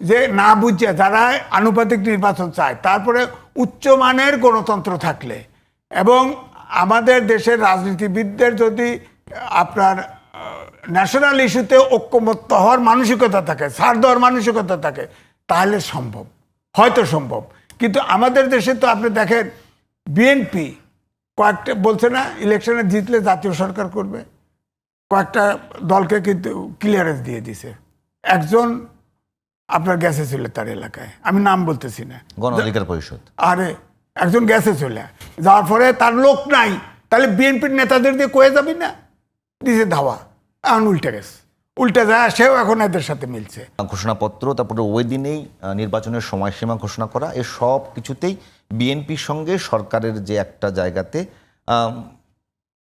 যে না বুঝছে যারা আনুপাতিক নির্বাচন চায়, তারপরে উচ্চমানের গণতন্ত্র থাকলে এবং আমাদের দেশের রাজনীতিবিদদের যদি আপনার ন্যাশনাল ইস্যুতে ঐক্যমত্য হওয়ার মানসিকতা থাকে, ছাড় দেওয়ার মানসিকতা থাকে, তাহলে সম্ভব, হয়তো সম্ভব। কিন্তু আমাদের দেশে তো আপনি দেখেন বিএনপি কয়েকটা বলছে না ইলেকশনে জিতলে জাতীয় সরকার করবে, কয়েকটা দলকে কিন্তু ক্লিয়ারেন্স দিয়ে দিছে। একজন আপনার গেছে ছিল তার এলাকায়, আমি নাম বলতেছি না, গণ অধিকার পরিষদ, আরে একজন গেছে চলে যাওয়ার পরে তার লোক নাই, তাহলে বিএনপির নেতাদের দিয়ে কয়ে যাবি না, দিছে ধাওয়া, এখন উল্টে গেছে, উল্টে যায়, সেও এখন এদের সাথে মিলছে। ঘোষণাপত্র, তারপরে ওই দিনেই নির্বাচনের সময়সীমা ঘোষণা করা, এ সব কিছুতেই বিএনপির সঙ্গে সরকারের যে একটা জায়গাতে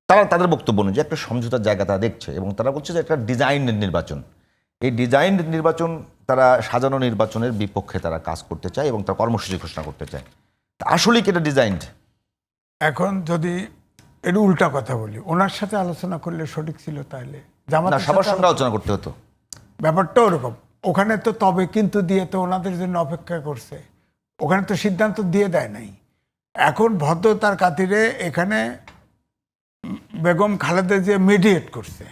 তারা তাদের বক্তব্য অনুযায়ী একটা সমঝোতার জায়গা তারা দেখছে, এবং তারা বলছে যে একটা ডিজাইন নির্বাচন, এই ডিজাইন নির্বাচন, তারা সাজানো নির্বাচনের বিপক্ষে তারা কাজ করতে চায় এবং তারা কর্মসূচি ঘোষণা করতে চায়। আসলেই কি এটা ডিজাইন? এখন যদি এর উল্টা কথা বলি, ওনার সাথে আলোচনা করলে সঠিক ছিল, তাহলে সবার সঙ্গে আলোচনা করতে হতো, ব্যাপারটা ওরকম। ওখানে তো তবে কিন্তু দিয়ে তো ওনাদের জন্য অপেক্ষা করছে, ওখানে তো সিদ্ধান্ত দিয়ে দেয় নাই। এখন ভদ্রতার খাতিরে এখানে বেগম খালেদা যে মিডিয়েট করছে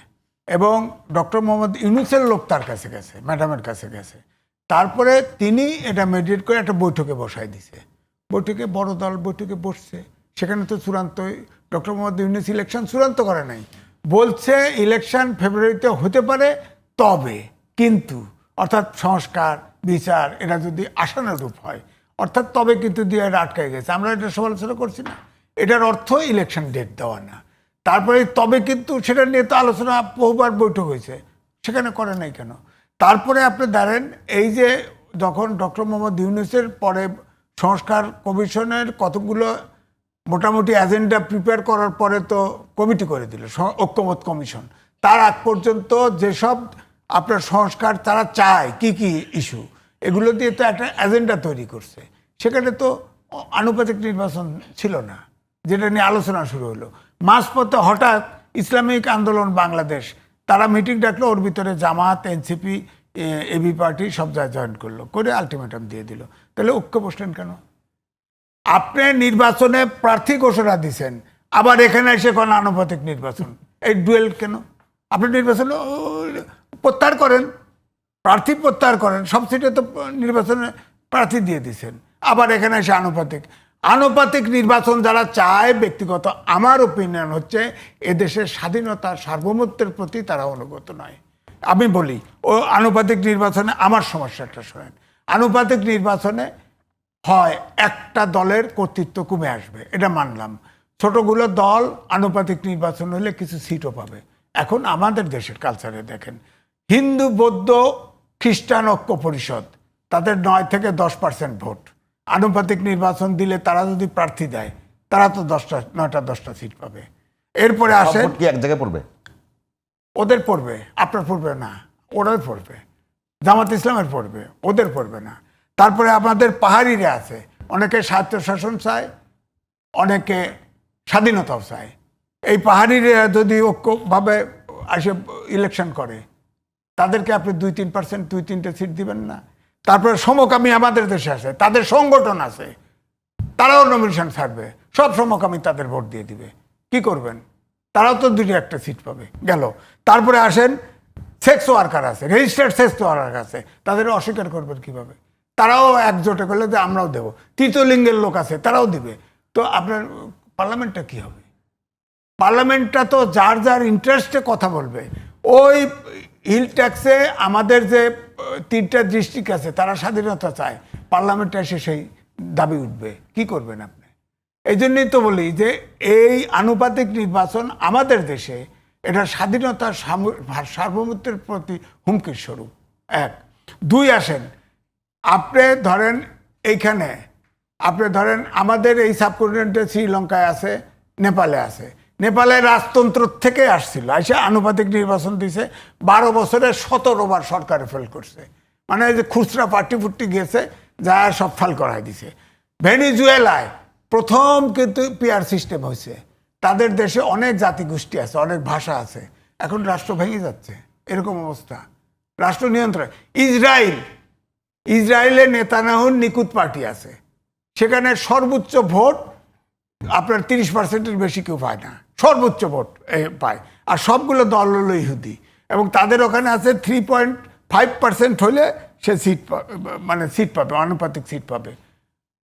এবং ডক্টর মোহাম্মদ ইউনূসের লোক তার কাছে গেছে, ম্যাডামের কাছে গেছে, তারপরে তিনি এটা মিডিয়েট করে একটা বৈঠকে বসাই দিছে। বৈঠকে বড় দল বৈঠকে বসছে, সেখানে তো চূড়ান্ত ডক্টর মোহাম্মদ ইউনূস ইলেকশন চূড়ান্ত করে নাই, বলছে ইলেকশন ফেব্রুয়ারিতে হতে পারে, তবে কিন্তু অর্থাৎ সংস্কার বিচার এটা যদি আশানুরূপ হয়, অর্থাৎ তবে কিন্তু দিয়ে এটা আটকায় গেছে। আমরা এটা সমালোচনা করছি না, এটার অর্থ ইলেকশন ডেট দেওয়া না। তারপরে তবে কিন্তু সেটা নিয়ে তো আলোচনা বহুবার বৈঠক হয়েছে, সেখানে করে নাই কেন? তারপরে আপনি ধরেন এই যে যখন ডক্টর মোহাম্মদ ইউনূসের পরে সংস্কার কমিশনের কতগুলো মোটামুটি এজেন্ডা প্রিপেয়ার করার পরে তো কমিটি করে দিল ঐক্যমত কমিশন, তার আগ পর্যন্ত যেসব আপনার সংস্কার তারা চায় কি কি ইস্যু, এগুলো দিয়ে তো একটা এজেন্ডা তৈরি করছে। সেখানে তো আনুপাতিক নির্বাচন ছিল না, যেটা নিয়ে আলোচনা শুরু হলো। মাঝপথে হঠাৎ ইসলামিক আন্দোলন বাংলাদেশ তারা মিটিং ডাকলো, ওর ভিতরে জামাত, এনসিপি, এবি পার্টি সব জায়গায় জয়েন করলো, করে আলটিমেটাম দিয়ে দিল। তাহলে ঐক্য বসলেন কেন? আপনি নির্বাচনে প্রার্থী ঘোষণা দিচ্ছেন, আবার এখানে এসে কোন আনুপাতিক নির্বাচন, এই ডুয়েল কেন? আপনি নির্বাচন প্রত্যাহার করেন, প্রার্থী প্রত্যাহার করেন, সব সিটে তো নির্বাচনে প্রার্থী দিয়ে দিচ্ছেন, আবার এখানে এসে আনুপাতিক। আনুপাতিক নির্বাচন যারা চায়, ব্যক্তিগত আমার ওপিনিয়ন হচ্ছে এদেশের স্বাধীনতা সার্বভৌমত্বের প্রতি তারা অনুগত নয়। আমি বলি ও আনুপাতিক নির্বাচনে আমার সমস্যাটা শোনেন, আনুপাতিক নির্বাচনে হয় একটা দলের কর্তৃত্ব কমে আসবে, এটা মানলাম, ছোটগুলো দল আনুপাতিক নির্বাচন হলে কিছু সিটও পাবে। এখন আমাদের দেশের কালচারে দেখেন, হিন্দু বৌদ্ধ খ্রিস্টান ঐক্য পরিষদ, তাদের 9 থেকে 10% ভোট, আনুপাতিক নির্বাচন দিলে তারা যদি প্রার্থী দেয়, তারা তো 9টা-10টা সিট পাবে। এরপরে আসে কি এক জায়গায় পড়বে, ওদের পড়বে, আপনার পড়বে না, ওদের পড়বে, জামাত ইসলামের পড়বে, ওদের পড়বে না। তারপরে আমাদের পাহাড়িরা আছে, অনেকে স্বায়ত্তশাসন চায়, অনেকে স্বাধীনতাও চায়। এই পাহাড়িরা যদি ঐক্যভাবে এসে ইলেকশন করে, তাদেরকে আপনি 2-3%, 2-3টে সিট দিবেন না? তারপরে সমকামী আমাদের দেশে আছে, তাদের সংগঠন আছে, তারাও নমিনেশন ছাড়বে, সব সমকামী তাদের ভোট দিয়ে দিবে, কি করবেন? তারাও তো 2-1টা সিট পাবে, গেল। তারপরে আসেন সেক্স ওয়ার্কার আছে, রেজিস্টার্ড সেক্স ওয়ার্কার আছে, তাদের অস্বীকার করবেন কিভাবে? তারাও একজোটে করলে যে আমরাও দেব, তৃতীয় লিঙ্গের লোক আছে, তারাও দিবে। তো আপনার পার্লামেন্টটা কি হবে? পার্লামেন্টটা তো যার যার ইন্টারেস্টে কথা বলবে। ওই হিল ট্যাক্সে আমাদের যে 3টা ডিস্ট্রিক্ট আছে, তারা স্বাধীনতা চায়, পার্লামেন্টে এসে সেই দাবি উঠবে, কি করবেন আপনি? এই জন্যই তো বলি যে এই আনুপাতিক নির্বাচন আমাদের দেশে এটা স্বাধীনতার সার্বভৌমত্বের প্রতি হুমকির স্বরূপ। 1, 2 আসেন, আপনি ধরেন এইখানে, আপনি ধরেন আমাদের এই সাবকন্টিনেন্টে শ্রীলঙ্কায় আছে, নেপালে আছে, নেপালের রাজতন্ত্র থেকে আসছিল, এসে আনুপাতিক নির্বাচন দিছে, 12 বছরে 17বার সরকারে ফেল করছে, মানে যে খুচরা পার্টি ফুটি গেছে, যা সব ফাল করাই দিছে। ভেনিজুয়েলায় প্রথম কিন্তু পিআর সিস্টেম হয়েছে, তাদের দেশে অনেক জাতিগোষ্ঠী আছে, অনেক ভাষা আছে, এখন রাষ্ট্র ভেঙে যাচ্ছে, এরকম অবস্থা, রাষ্ট্র নিয়ন্ত্রণ। ইসরায়েল ইসরায়েলে নেতানিয়াহুর নিকুত পার্টি আছে, সেখানে সর্বোচ্চ ভোট আপনার 30%-এর বেশি কেউ পায় না, সর্বোচ্চ ভোট পায়। আর সবগুলো দল হলো ইহুদি, এবং তাদের ওখানে আছে 3.5% হলে সে সিট মানে সিট পাবে, আনুপাতিক সিট পাবে।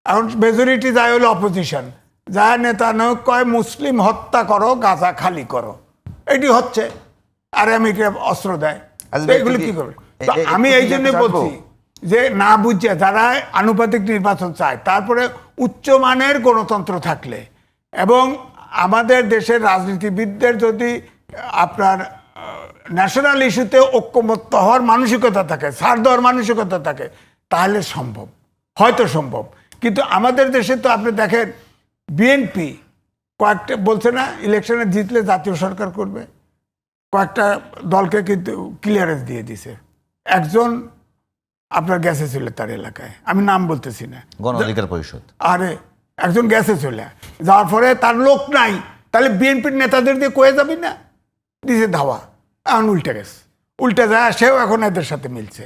এখন মেজরিটি যায় হলো অপোজিশন, যা নেতানিয়াহু কয় মুসলিম হত্যা করো, গাজা খালি করো, এটি হচ্ছে। আর আমেরিকা অস্ত্র দেয়, আচ্ছা, তো এগুলো কি করবে? তো আমি এই জন্য বলছি যে না বুঝছে যারা আনুপাতিক নির্বাচন চায়, তারপরে উচ্চমানের গণতন্ত্র থাকলে এবং আমাদের দেশের রাজনীতিবিদদের যদি আপনার ন্যাশনাল ইস্যুতে ঐক্যমত্য হওয়ার মানসিকতা থাকে, ছাড় দেওয়ার মানসিকতা থাকে, তাহলে সম্ভব, হয়তো সম্ভব। কিন্তু আমাদের দেশে তো আপনি দেখেন বিএনপি কয়েকটা বলছে না ইলেকশনে জিতলে জাতীয় সরকার করবে, কয়েকটা দলকে কিন্তু ক্লিয়ারেন্স দিয়ে দিছে। একজন আপনার গেছে ছিল তার এলাকায়, আমি নাম বলতেছি না, গণ অধিকার পরিষদ, আরে একজন গেছে চলে যাওয়ার পরে তার লোক নাই, তাহলে বিএনপির নেতাদের দিয়ে কয়ে যাবি না, দিছে ধাওয়া, এখন উল্টে গেছে, উল্টে যায়, সেও এখন এদের সাথে মিলছে।